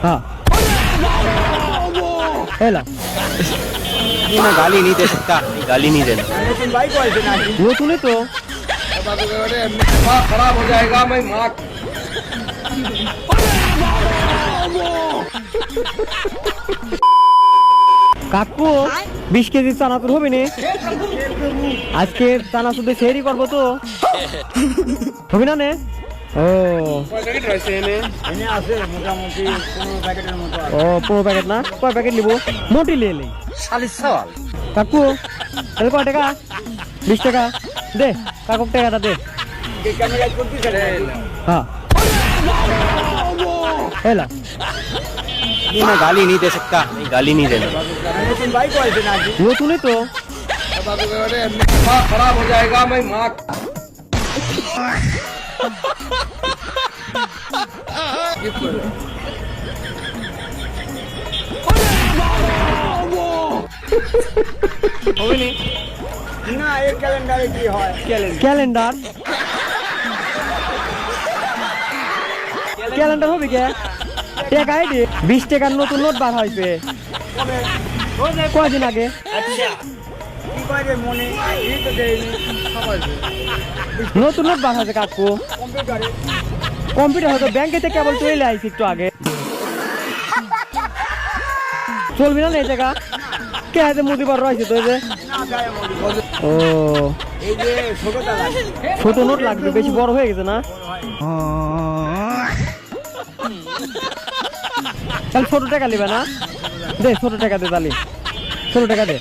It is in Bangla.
हाँ हेला नहीं, मैं गाली नहीं दे सकता, गाली नहीं देना। वो तूने तो खराब हो जाएगा। मैं माँ কাকু 20 কেজি চানাচুর হবে নি আজকে চানাচুর দিয়ে সেহরি করবো তো হবে না নে ও ও 15 প্যাকেট না কয় প্যাকেট নিব মোটি নিয়ে নেই কাকু তাহলে কয় টাকা 20 টাকা দে কাকুক টাকাটা দে হ্যাঁ हेला नहीं, मैं गाली नहीं दे सकता, गाली नहीं देना। वो तूने तो खराब हो जाएगा। मैं माँ হবে নি না এই ক্যালেন্ডারে কি হয় ক্যালেন্ডার ক্যালেন্ডার হবে কে টাকা আইডি 20 টাকার নতুন নোট বার হইছে কয়দিন আগে কি করে মনে এই তো দেয়নি সবাই নতুন নোট বার হয়েছে কাকু কম্পিউটারে কম্পিউটার হয়তো ব্যাংকে থেকে কেবল চলে আইছি একটু আগে চলবি না এই টাকা কে হাতে মুদিবার রয়েছে তো এই যে না যায় মনে ও এই যে ছোটটা লাগে ছোট নোট লাগবে বেশি বড় হয়ে গেছে না তাহলে ছোট টাকা নিবে না দে ছোট টাকা দে তাহলে ছোট টাকা দে